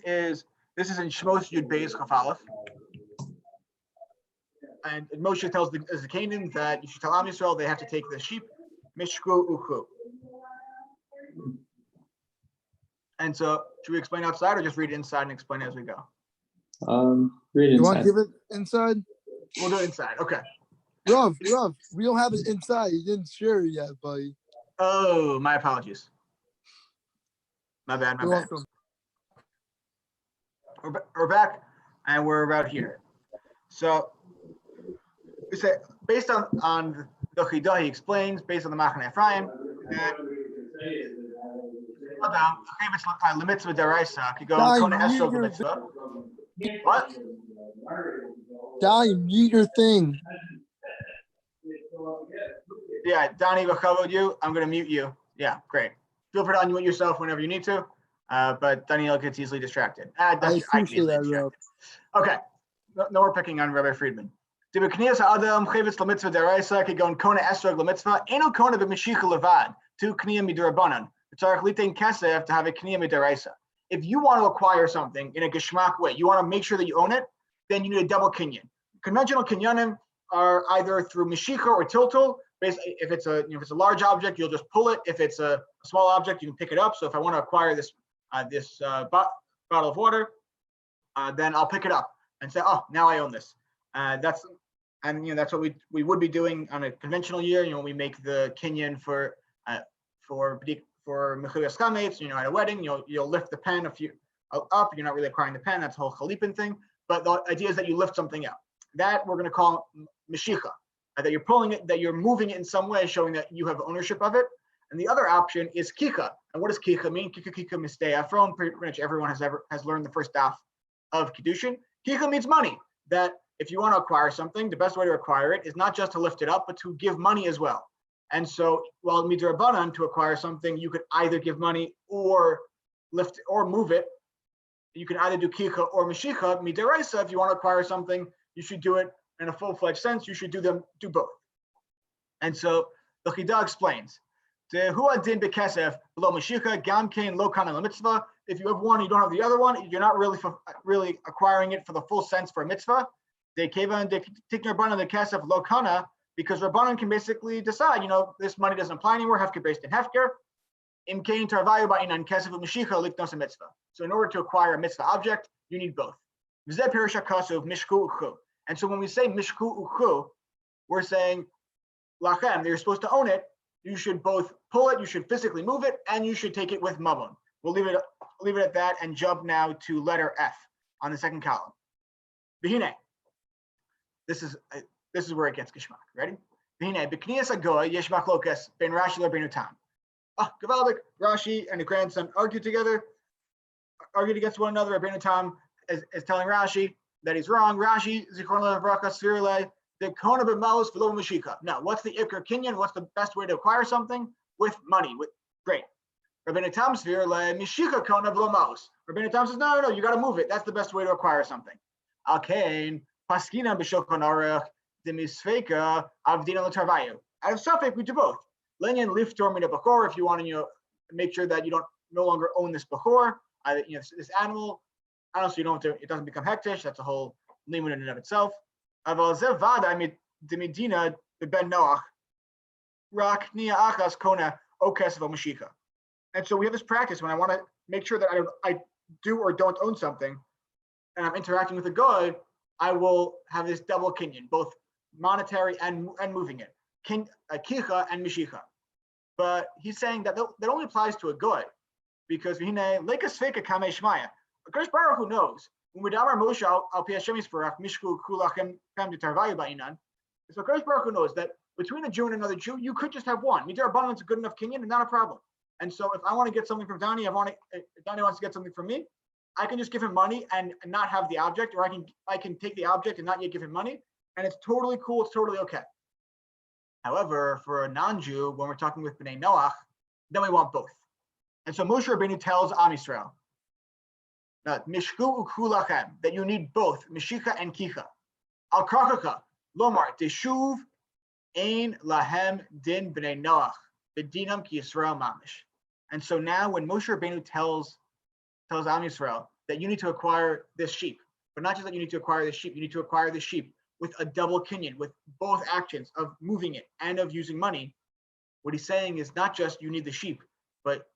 Speaker 2: is in Shmos Yud Beis Chaf Aleph. And Moshe tells the Canaan that you should tell Am Yisrael they have to take the sheep, Mishku Uchu. And so, should we explain outside or just read it inside and explain as we go?
Speaker 3: Read it inside.
Speaker 1: You want to give it inside?
Speaker 2: We'll do it inside. Okay.
Speaker 1: Rav, we don't have it inside. You didn't share it yet, buddy.
Speaker 2: Oh, my apologies. My bad.
Speaker 1: You're welcome.
Speaker 2: We're back, and we're about here. So, we say based on the Chidah, he explains based on the Machane Ephraim that the mitzvah deraisa could go kona esrog the mitzvah. What?
Speaker 1: Donnie, mute your thing.
Speaker 2: Yeah, Donnie, you. I'm going to mute you. Yeah, great. Feel free to unmute yourself whenever you need to, but Daniel gets easily distracted. I appreciate that, Rob. Okay, no more picking on Rabbi Friedman. To be kniyas ha'adam chayvitz l'mitzvah deraisa could go kona esrog l'mitzvah. Eno kona b'mishicha levad to kniya midrabanan. Tzarich litain kesef to have a kniya midaraisa. If you want to acquire something in a geshmak way, you want to make sure that you own it, then you need a double kinyan. Conventional kinyanim are either through mishicha or tiltul. Basically, if it's a large object, you'll just pull it. If it's a small object, you can pick it up. So if I want to acquire this bottle of water, then I'll pick it up and say, oh, now I own this. That's what we would be doing on a conventional year. We make the kinyan for mechuyas chametz. At a wedding, you'll lift the pen up. You're not really acquiring the pen. That's the whole chalipin thing. But the idea is that you lift something up. That we're going to call mishicha. That you're pulling it, that you're moving it in some way, showing that you have ownership of it. And the other option is kika. And what does kika mean? Kika mistei afron. Pretty much everyone has learned the first daf of kiddushin. Kika means money. That if you want to acquire something, the best way to acquire it is not just to lift it up, but to give money as well. And so, while midrabanan to acquire something, you could either give money or lift or move it. You can either do kika or mishicha. Midaraisa, if you want to acquire something, you should do it in a full-fledged sense. You should do both. And so the Chidah explains, if you have one, you don't have the other one, you're not really acquiring it for the full sense for a mitzvah. Because Rabbanan can basically decide, this money doesn't apply anymore, hefker based in hefker. So in order to acquire a mitzvah object, you need both. And so when we say mishku uchu, we're saying lachem, that you're supposed to own it. You should both pull it, you should physically move it, and you should take it with mammon. We'll leave it at that and jump now to letter F on the second column. B'hine. This is where it gets geshmak. Ready? B'hine b'kniyas agoy yesh machlokas ben Rashi l'Rabbeinu Tam. Gavaldik, Rashi and the grandson argued against one another. Rabbeinu Tam is telling Rashi that he's wrong. Rashi, Zichron Levraka Svirle, the Kona b'Maos v'lo Mashika. Now, what's the Ikar Kinyan? What's the best way to acquire something? With money. Great. Rabbeinu Tam Svirle, Mishika Kona v'lo Maos. Rabbeinu Tam says, no, you got to move it. That's the best way to acquire something. Alkain, Paskina b'Shulchan Aruch, Demisfeka, Avdina l'Tarvayu. Out of Suffolk, we do both. Lenyan liftor mina b'chor, if you want to make sure that you no longer own this b'chor, this animal. Honestly, it doesn't become hektish. That's a whole limud in and of itself. Aval zev vada demidina ben Noach rak nia achas kona okes v'mashika. And so we have this practice when I want to make sure that I do or don't own something, and I'm interacting with a god, I will have this double kinyan, both monetary and moving it, kicha and mishicha. But he's saying that only applies to a god, because hine lekas feka kamei shmaya. Akash Baruch Hu knows. When we damar Moshe al pi Hashem yisparach mishku kulachem kam detarvayu ba'inan. So Akash Baruch Hu knows that between a Jew and another Jew, you could just have one. Midar abundance a good enough kinyan and not a problem. And so if I want to get something from Donnie, if Donnie wants to get something from me, I can just give him money and not have the object, or I can take the object and not yet give him money, and it's totally cool. It's totally okay. However, for a non-Jew, when we're talking with Bnei Noach, then we want both. And so Moshe Rabbeinu tells Am Yisrael, Mishku ukhu lachem, that you need both Mishika and Kicha. Al Karkaka, Lomar, Teshuv Ein Lahem Din Bnei Noach, Bedinam Ki Yisrael Mamish. And so now when Moshe Rabbeinu tells Am Yisrael that you need to acquire this sheep, but not just that you need to acquire this sheep, you need to acquire this sheep with a double kinyan, with both actions of moving it and of using money. What he's saying is not just you need the sheep, but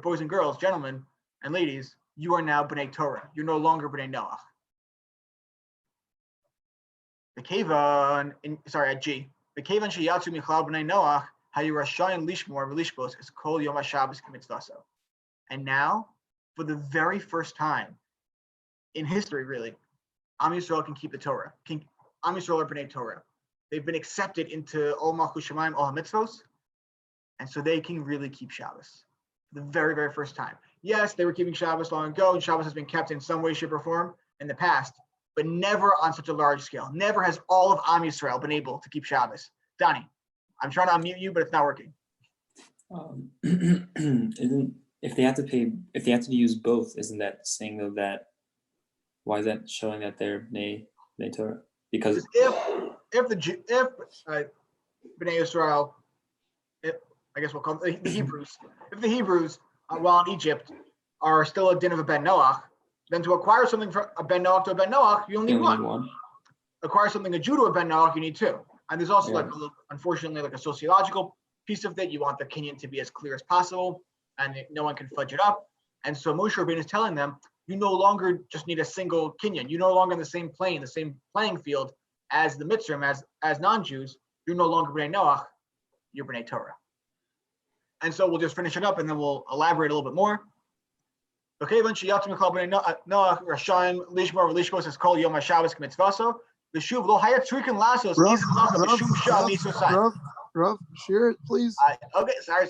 Speaker 2: boys and girls, gentlemen and ladies, you are now Bnei Torah. You're no longer Bnei Noach. The Kevan, at G. The Kevan sheyatzu michlal Bnei Noach hayu rashayin lishmor v'lishbos is kol yom haShabbos k'mitzvaso. And now, for the very first time in history, really, Am Yisrael can keep the Torah. Am Yisrael are Bnei Torah. They've been accepted into Ol Malchus Shemayim, Ol HaMitzvos, and so they can really keep Shabbos for the very, very first time. Yes, they were keeping Shabbos long ago, and Shabbos has been kept in some way, shape, or form in the past, but never on such a large scale. Never has all of Am Yisrael been able to keep Shabbos. Donnie, I'm trying to unmute you, but it's not working.
Speaker 3: If they have to use both, isn't that saying though that? Why is that showing that they're Bnei Torah? Because
Speaker 2: if Bnei Yisrael, I guess we'll call them the Hebrews, if the Hebrews while in Egypt are still a din of a Ben Noach, then to acquire something from a Ben Noach to a Ben Noach, you only need one. Acquire something a Jew to a Ben Noach, you need two. And there's also unfortunately, like a sociological piece of that. You want the kinyan to be as clear as possible, and no one can fudge it up. And so Moshe Rabbeinu is telling them, you no longer just need a single kinyan. You're no longer in the same plane, the same playing field as the Mitzrim, as non-Jews. You're no longer Bnei Noach, you're Bnei Torah. And so we'll just finish it up, and then we'll elaborate a little bit more. Okay, when Shiyat Michal Bnei Noach Rashayim Lishmor Lishmos is called Yom HaShabbos K'mitzvaso. The Shuv Lo Hayat Trikin Lasos is Shum Shah Mitzvah.
Speaker 1: Rav, share it, please.
Speaker 2: Okay, sorry.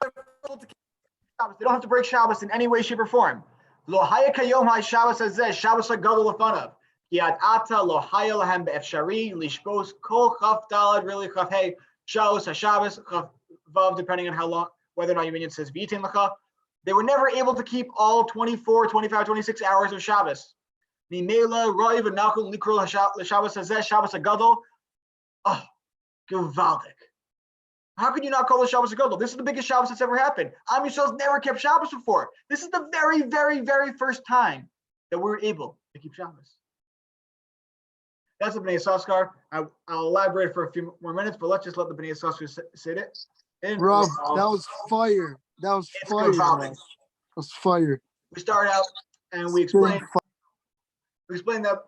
Speaker 2: They don't have to break Shabbos in any way, shape, or form. Lo Hayat Kayom HaShabbos Hazeh Shabbos Hagadol Lefanav. Yad Ata Lo Hayat Lahem Be'efshari Lishbos Kol Chaf Dalad really Chaf Hey Shabbos HaShabbos Chaf Vav, depending on how long, whether or not your minion says V'yitin Lecha. They were never able to keep all 24, 25, 26 hours of Shabbos. Mimela Roiv and Nachul Likrul Shabbos Hazeh Shabbos Hagadol. Oh, gewaldig. How could you not call it Shabbos Hagadol? This is the biggest Shabbos that's ever happened. Am Yisrael's never kept Shabbos before. This is the very, very, very first time that we were able to keep Shabbos. That's the Bnei Yissaschar. I'll elaborate for a few more minutes, but let's just let the Bnei Yissaschar say it.
Speaker 1: Rob, that was fire. That was fire. That was fire.
Speaker 2: We start out and we explain that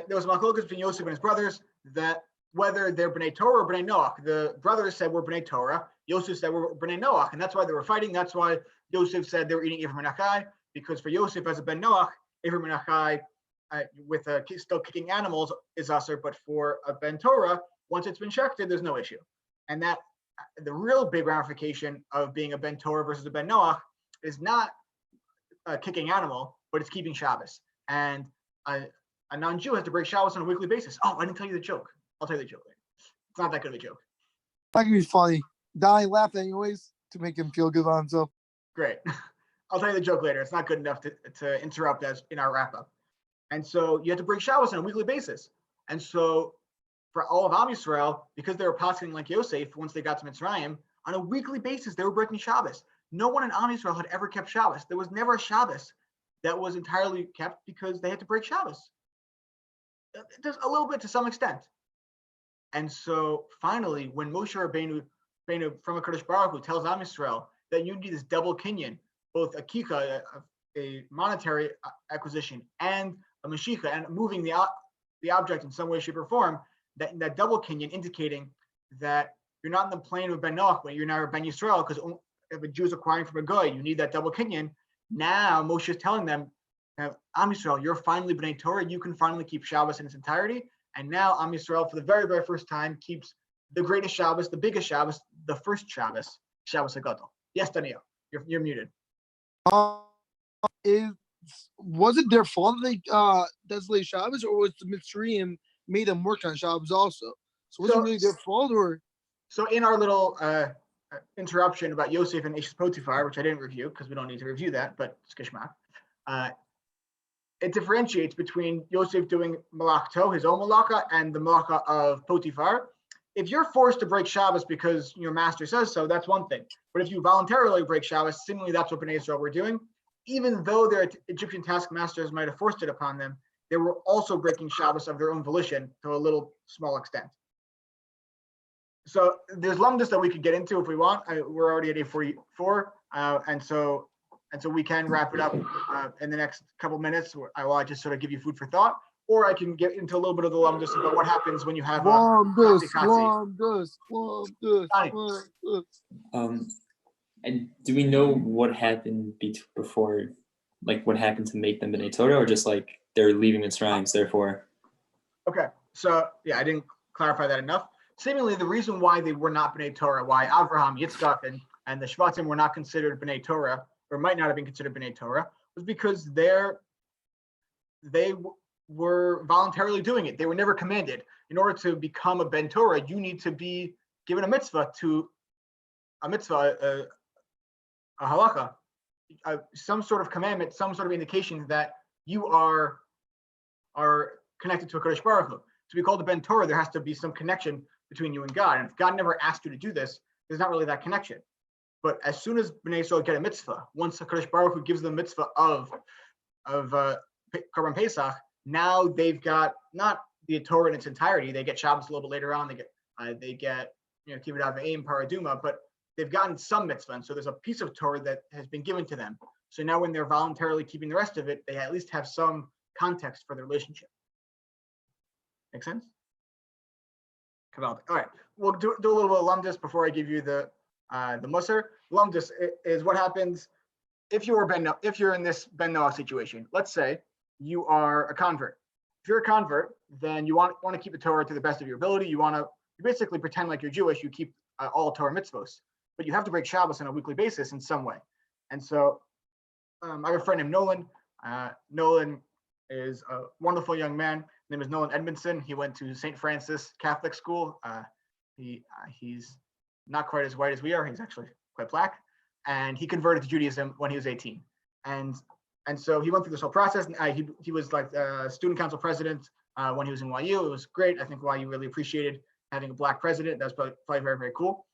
Speaker 2: there was machlokas between Yosef and his brothers, that whether they're Bnei Torah or Bnei Noach. The brothers said we're Bnei Torah. Yosef said we're Bnei Noach, and that's why they were fighting. That's why Yosef said they were eating Ephraim and Achai, because for Yosef as a Ben Noach, Ephraim and Achai with still kicking animals is usher, but for a Ben Torah, once it's been shechted, there's no issue. And that the real big ramification of being a Ben Torah versus a Ben Noach is not a kicking animal, but it's keeping Shabbos. And a non-Jew has to break Shabbos on a weekly basis. Oh, I didn't tell you the joke. I'll tell you the joke later. It's not that good of a joke.
Speaker 1: That can be funny. Donnie laughed anyways to make him feel good about himself.
Speaker 2: Great. I'll tell you the joke later. It's not good enough to interrupt us in our wrap-up. And so you have to break Shabbos on a weekly basis. And so for all of Am Yisrael, because they were passing like Yosef, once they got to Mitzrayim, on a weekly basis, they were breaking Shabbos. No one in Am Yisrael had ever kept Shabbos. There was never a Shabbos that was entirely kept because they had to break Shabbos. Just a little bit to some extent. And so finally, when Moshe Rabbeinu from HaKadosh Baruch Hu tells Am Yisrael that you need this double kinyan, both a kika, a monetary acquisition, and a mashika, and moving the object in some way, shape, or form, that double kinyan indicating that you're not in the plane of Ben Noach, but you're now a Ben Yisrael, because if a Jew is acquiring from a guy, you need that double kinyan. Now Moshe is telling them, Am Yisrael, you're finally Bnei Torah, you can finally keep Shabbos in its entirety. And now Am Yisrael, for the very, very first time, keeps the greatest Shabbos, the biggest Shabbos, the first Shabbos, Shabbos Hagadol. Yes, Daniel, you're muted.
Speaker 1: was it their fault that they designated Shabbos, or was the Mitzrayim made them work on Shabbos also? So was it really their fault, or?
Speaker 2: So in our little interruption about Yosef and Ish Potiphar, which I didn't review because we don't need to review that, but it's Kishmak. It differentiates between Yosef doing malakto, his own malaka, and the malaka of Potiphar. If you're forced to break Shabbos because your master says so, that's one thing. But if you voluntarily break Shabbos, seemingly that's what Bnei Israel were doing. Even though their Egyptian taskmasters might have forced it upon them, they were also breaking Shabbos of their own volition to a little small extent. So there's lumdus that we could get into if we want. We're already at 8:44, and so we can wrap it up in the next couple minutes. I just sort of give you food for thought, or I can get into a little bit of the lumdus about what happens when you have
Speaker 1: lumdus.
Speaker 3: And do we know what happened before, like what happened to make them Bnei Torah, or just like they're leaving Mitzrayim, therefore?
Speaker 2: Okay, so yeah, I didn't clarify that enough. Seemingly, the reason why they were not Bnei Torah, why Avraham, Yitzchak, and the Shvatim were not considered Bnei Torah, or might not have been considered Bnei Torah, was because they were voluntarily doing it. They were never commanded. In order to become a Ben Torah, you need to be given a mitzvah, a halakha, some sort of commandment, some sort of indication that you are connected to a Kadosh Baruch Hu. To be called a Ben Torah, there has to be some connection between you and God. And if God never asked you to do this, there's not really that connection. But as soon as Bnei Israel get a mitzvah, once the Kadosh Baruch Hu gives them the mitzvah of Korban Pesach, now they've got not the Torah in its entirety. They get Shabbos a little bit later on. They get Kibbutz Avim, Paraduma, but they've gotten some mitzvah. And so there's a piece of Torah that has been given to them. So now when they're voluntarily keeping the rest of it, they at least have some context for the relationship. Make sense? All right, we'll do a little bit of lumdus before I give you the musar. Lumdus is what happens if you're in this Ben Noach situation. Let's say you are a convert. If you're a convert, then you want to keep the Torah to the best of your ability. You basically pretend like you're Jewish. You keep all Torah mitzvos, but you have to break Shabbos on a weekly basis in some way. And so I have a friend named Nolan. Nolan is a wonderful young man. His name is Nolan Edmondson. He went to St. Francis Catholic School. He's not quite as white as we are. He's actually quite black. And he converted to Judaism when he was 18. And so he went through this whole process. He was like student council president when he was in YU. It was great. I think YU really appreciated having a black president. That's probably very, very cool.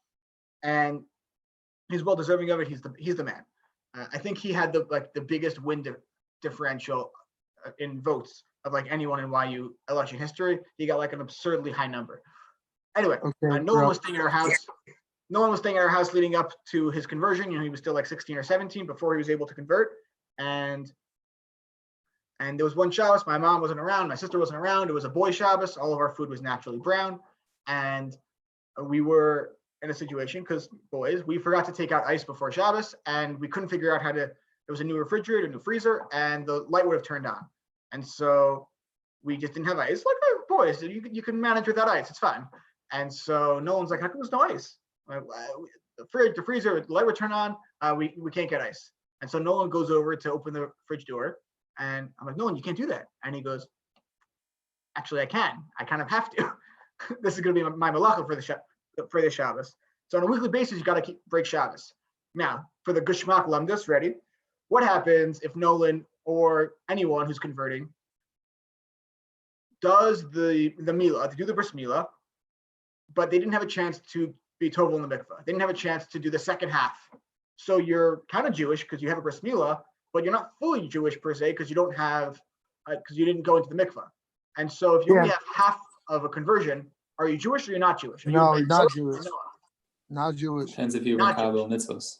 Speaker 2: And he's well deserving of it. He's the man. I think he had the biggest win differential in votes of like anyone in YU election history. He got like an absurdly high number. Anyway, Nolan was staying at our house. Nolan was staying at our house leading up to his conversion. He was still like 16 or 17 before he was able to convert. And there was one Shabbos, my mom wasn't around, my sister wasn't around. It was a boy Shabbos. All of our food was naturally brown. And we were in a situation because boys, we forgot to take out ice before Shabbos, and we couldn't figure out there was a new refrigerator, a new freezer, and the light would have turned on. And so we just didn't have ice. Like, oh, boys, you can manage without ice, it's fine. And so Nolan's like, how come there's no ice? Like, the freezer, the light would turn on, we can't get ice. And so Nolan goes over to open the fridge door, and I'm like, Nolan, you can't do that. And he goes, actually, I can. I kind of have to. This is going to be my malacha for the Shabbos. So on a weekly basis, you got to break Shabbos. Now, for the Gushmak Lumdus, ready? What happens if Nolan or anyone who's converting does the Milah, to do the Bris Milah, but they didn't have a chance to be Tovel in the mikvah. They didn't have a chance to do the second half. So you're kind of Jewish because you have a Bris Milah, but you're not fully Jewish per se because you don't have, because you didn't go into the mikvah. And so if you only have half of a conversion, are you Jewish or you're not Jewish?
Speaker 1: No, you're not Jewish. Not Jewish.
Speaker 3: Depends if you're Makabel Mitzvos.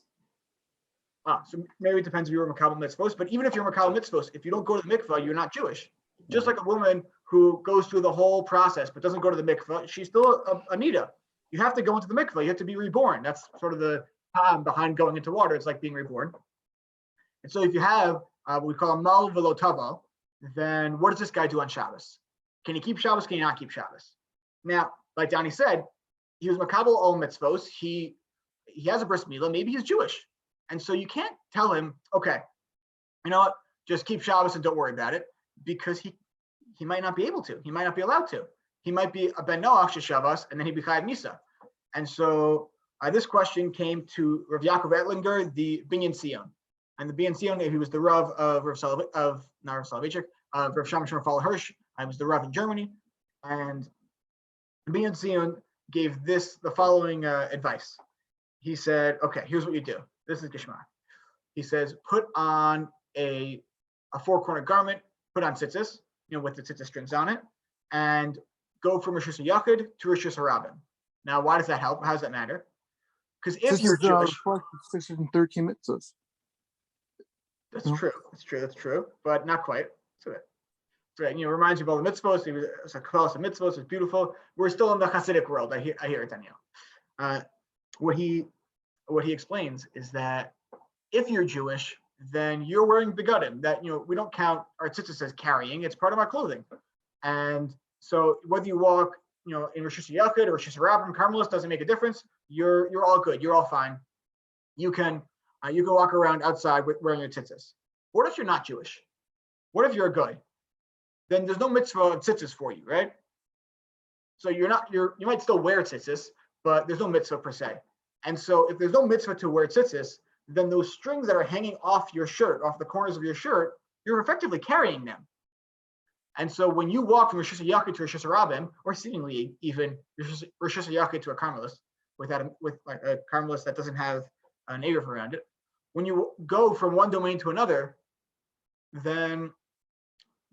Speaker 2: So maybe it depends if you're Makabel Mitzvos, but even if you're Makabel Mitzvos, if you don't go to the mikvah, you're not Jewish. Just like a woman who goes through the whole process but doesn't go to the mikvah, she's still a nida. You have to go into the mikvah. You have to be reborn. That's sort of the behind going into water. It's like being reborn. And so if you have what we call a mal velo tava, then what does this guy do on Shabbos? Can he keep Shabbos? Can he not keep Shabbos? Now, like Donnie said, he was makabel all mitzvos. He has a bris milah. Maybe he's Jewish, and so you can't tell him, okay, you know what, just keep Shabbos and don't worry about it, because he might not be able to. He might not be allowed to. He might be a ben noach Shabbos, and then he'd be chayav misa. And so this question came to Rav Yaakov Etlinger, the Binyan Sion. And the Binyan Sion, he was the Rav of Rav Soloveitchik, of Rav Shimon Fall Hirsch. I was the Rav in Germany. And the Binyan Sion gave the following advice. He said, okay, here's what you do. This is Gishmak. He says, put on a four-corner garment, put on tzitzis, with the tzitzis strings on it, and go from Rishus HaYachid to Rishus HaRabim. Now, why does that help? How does that matter? Because if you're Jewish,
Speaker 1: 613 mitzvahs.
Speaker 2: That's true. That's true, but not quite. It's right. Reminds you of all the mitzvahs. It's a kabbalah of mitzvahs. It's beautiful. We're still in the Hasidic world. I hear it, Daniel. What he explains is that if you're Jewish, then you're wearing begadim. That we don't count our tzitzis as carrying. It's part of our clothing. And so whether you walk, in Rishus HaYachid or Rishus HaRabim, Carmelis, doesn't make a difference. You're all good. You're all fine. You can walk around outside wearing your tzitzis. What if you're not Jewish? What if you're a guy? Then there's no mitzvah of tzitzis for you, right? So you might still wear tzitzis, but there's no mitzvah per se. And so if there's no mitzvah to wear tzitzis, then those strings that are hanging off your shirt, off the corners of your shirt, you're effectively carrying them. And so when you walk from Rishus HaYachid to Rishus HaRabim, or seemingly even Rishus HaYachid to a Carmelist, with like a Carmelist that doesn't have an Erev around it, when you go from one domain to another, then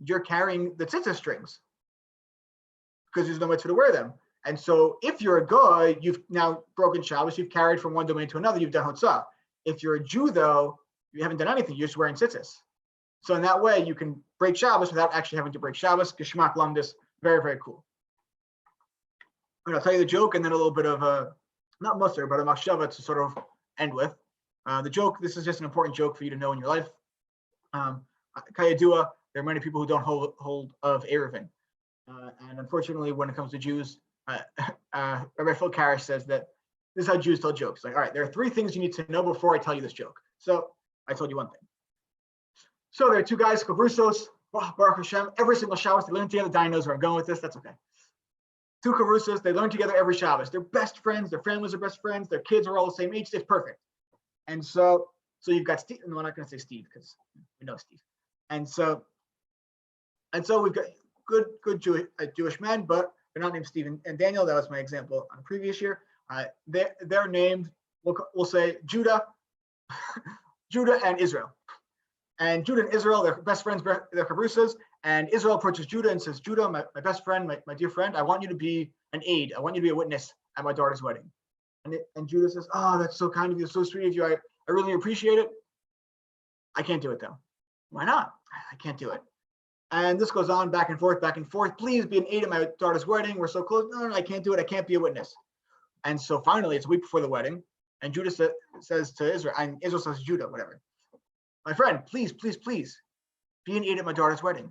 Speaker 2: you're carrying the tzitzis strings because there's no mitzvah to wear them. And so if you're a guy, you've now broken Shabbos, you've carried from one domain to another, you've done Hotzah. If you're a Jew, though, you haven't done anything, you're just wearing tzitzis. So in that way, you can break Shabbos without actually having to break Shabbos. Geshmak Lamdis, very, very cool. I'll tell you the joke and then a little bit of not muster, but a machshava to sort of end with. The joke, this is just an important joke for you to know in your life. Kayadua, there are many people who don't hold of Erevin. And unfortunately, when it comes to Jews, Rabbi Phil Karish says that this is how Jews tell jokes. Like, all right, there are three things you need to know before I tell you this joke. So I told you one thing. So there are two guys, Kavrusos, Baruch Hashem, every single Shabbos, they learn together. Diane knows where I'm going with this, that's okay. Two Kavrusos, they learn together every Shabbos. They're best friends, their families are best friends, their kids are all the same age, it's perfect. And so you've got Steve, no, I'm not gonna say Steve because we know Steve. And so we've got good Jewish men, but they're not named Steve and Daniel. That was my example on the previous year. They're named, we'll say Judah, Judah and Israel. And Judah and Israel, they're best friends, they're Chabrusas. And Israel approaches Judah and says, Judah, my best friend, my dear friend, I want you to be an aide. I want you to be a witness at my daughter's wedding. And Judah says, oh, that's so kind of you, so sweet of you. I really appreciate it. I can't do it though. Why not? I can't do it. And this goes on back and forth. Please be an aide at my daughter's wedding. We're so close. No, I can't do it. I can't be a witness. And so finally, it's a week before the wedding. And Judah says to Israel, and Israel says to Judah, whatever. My friend, please, be an aide at my daughter's wedding.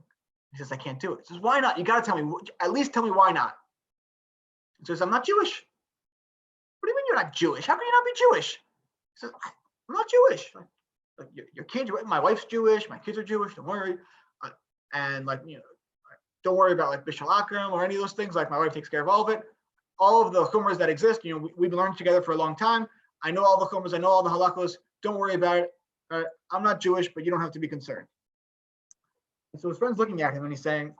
Speaker 2: He says, I can't do it. He says, why not? You got to tell me, at least tell me why not. He says, I'm not Jewish. What do you mean you're not Jewish? How can you not be Jewish? He says, I'm not Jewish. Like your kids, my wife's Jewish, my kids are Jewish, don't worry. And don't worry about like Bishul Akram or any of those things. Like my wife takes care of all of it. All of the chumras that exist, we've been learning together for a long time. I know all the chumras, I know all the halachos. Don't worry about it. I'm not Jewish, but you don't have to be concerned. And so his friend's looking at him and he's saying,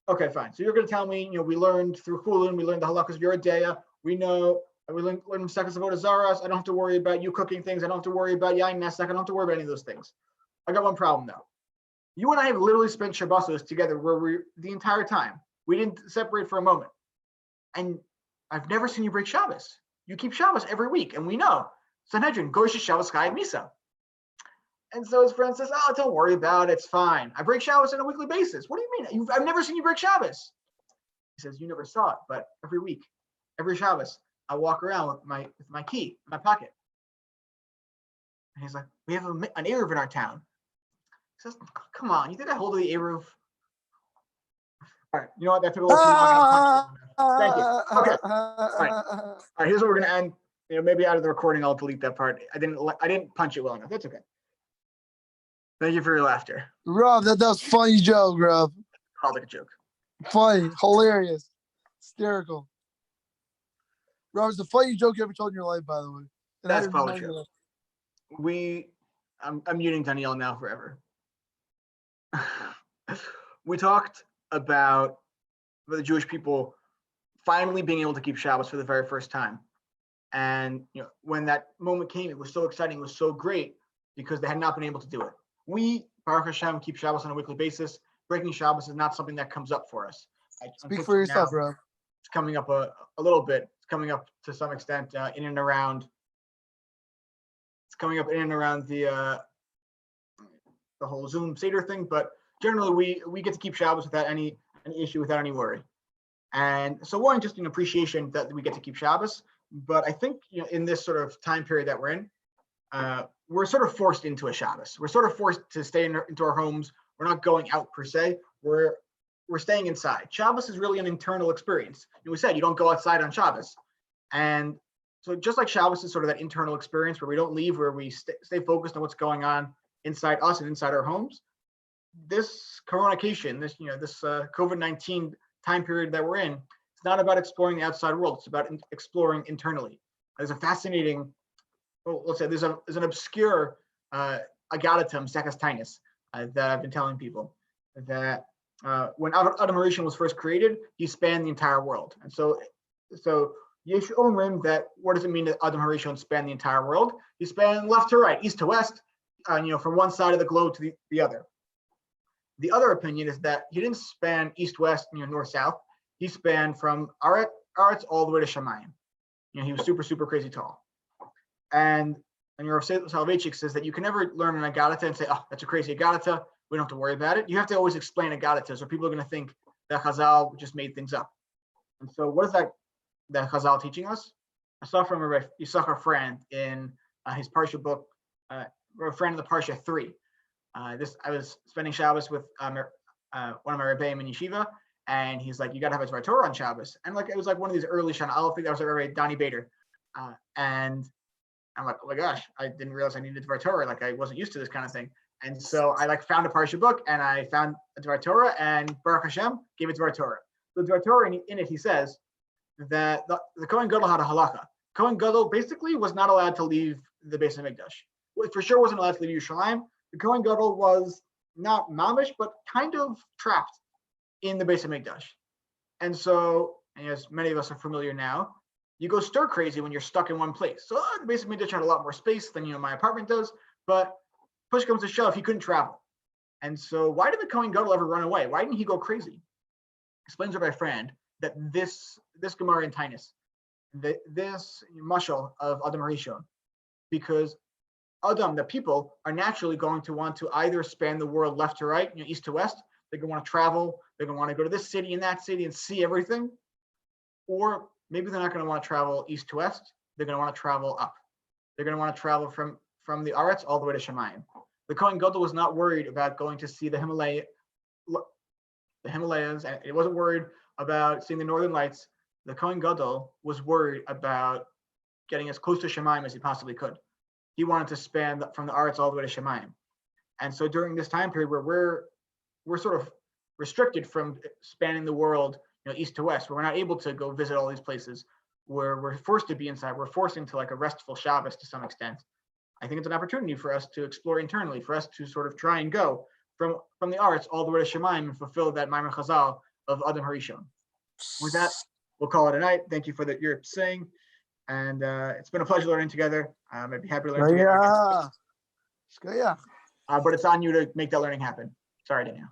Speaker 2: okay, fine. So you're going to tell me, we learned through Chulin, we learned the halachos of Yeridea. We know, we learned Sekas of Zaras. I don't have to worry about you cooking things. I don't have to worry about Yain Nesak. I don't have to worry about any of those things. I got one problem though. You and I have literally spent Shabbosos together where the entire time. We didn't separate for a moment. And I've never seen you break Shabbos. You keep Shabbos every week. And we know, Sanhedrin, Gosh Shabbos Chayav Misa. And so his friend says, oh, don't worry about it. It's fine. I break Shabbos on a weekly basis. What do you mean? I've never seen you break Shabbos. He says, you never saw it, but every week, every Shabbos, I walk around with my key in my pocket. And he's like, we have an Eruv in our town. He says, come on, you think I hold the Eruv? All right, you know what? That took a little too long. Thank you. Okay. All right, here's where we're gonna end. Maybe out of the recording, I'll delete that part. I didn't punch it well enough. That's okay. Thank you for your laughter.
Speaker 1: Rob, that was funny joke, Rob.
Speaker 2: Called it a joke.
Speaker 1: Funny, hilarious, hysterical. Rob, it's the funniest joke you ever told in your life, by the way. And
Speaker 2: That's probably true. I'm muting Danielle now forever. We talked about the Jewish people finally being able to keep Shabbos for the very first time. And when that moment came, it was so exciting, it was so great because they had not been able to do it. We, Baruch Hashem, keep Shabbos on a weekly basis. Breaking Shabbos is not something that comes up for us.
Speaker 1: Speak for yourself, bro.
Speaker 2: It's coming up a little bit. It's coming up to some extent in and around. It's coming up in and around the whole Zoom Seder thing, but generally we get to keep Shabbos without any issue, without any worry. And so one, just an appreciation that we get to keep Shabbos. But I think in this sort of time period that we're in, we're sort of forced into a Shabbos. We're sort of forced to stay into our homes. We're not going out per se. We're staying inside. Shabbos is really an internal experience. And we said you don't go outside on Shabbos. And so just like Shabbos is sort of that internal experience where we don't leave, where we stay focused on what's going on inside us and inside our homes. This coronacation, this COVID-19 time period that we're in, it's not about exploring the outside world. It's about exploring internally. There's a fascinating, let's say there's an obscure agadatum, Sekastinus, that I've been telling people that when Adam Harishon was first created, he spanned the entire world. And so Yesh Omrim, that what does it mean that Adam Harishon spanned the entire world? He spanned left to right, east to west, from one side of the globe to the other. The other opinion is that he didn't span east-west, north-south. He spanned from Aretz all the way to Shemayim. He was super, super crazy tall. And Rav Soloveitchik says that you can never learn an Agadata and say, oh, that's a crazy Agadata. We don't have to worry about it. You have to always explain Agadatas, or people are going to think that Chazal just made things up. And so what is that Chazal teaching us? I saw from a Yissaschar friend in his Parsha book, a friend in the Parsha 3. I was spending Shabbos with one of my rebbeim in yeshiva, and he's like, "You got to have a Torah on Shabbos." And it was like one of these early Shana Aleph. I think that was Rabbi Donnie Bader, and I'm like, "Oh my gosh, I didn't realize I needed Dvar Torah. I wasn't used to this kind of thing." And so I found a Parsha book, and I found a Dvar Torah, and Baruch Hashem gave it Dvar Torah. The Dvar Torah in it, he says that the Kohen Gadol had a halacha. Kohen Gadol basically was not allowed to leave the Beis HaMikdash. Well, for sure wasn't allowed to leave Yerushalayim. The Kohen Gadol was not mamish, but kind of trapped in the Beis HaMikdash. And so, as many of us are familiar now, you go stir crazy when you're stuck in one place. So the Beis HaMikdash had a lot more space than my apartment does, but push comes to shove, he couldn't travel. And so why did the Kohen Gadol ever run away? Why didn't he go crazy? Explains Rabbi Friend that this Gemara in Tainus, this mashal of Adam Harishon, because Adam, the people, are naturally going to want to either span the world left to right, east to west. They're going to want to travel. They're going to want to go to this city and that city and see everything. Or maybe they're not going to want to travel east to west. They're going to want to travel up. They're going to want to travel from the Aretz all the way to Shemayim. The Kohen Gadol was not worried about going to see the Himalayas, and it wasn't worried about seeing the Northern Lights. The Kohen Gadol was worried about getting as close to Shemayim as he possibly could. He wanted to span from the Aretz all the way to Shemayim. And so during this time period where we're sort of restricted from spanning the world, east to west, where we're not able to go visit all these places, where we're forced to be inside, we're forced into a restful Shabbos to some extent. I think it's an opportunity for us to explore internally, for us to sort of try and go from the Aretz all the way to Shemayim and fulfill that Maimer Chazal of Adam Harishon. With that, we'll call it a night. Thank you for your saying. And it's been a pleasure learning together. I'd be happy to learn together.
Speaker 1: Yeah.
Speaker 2: But it's on you to make that learning happen. Sorry, Daniel.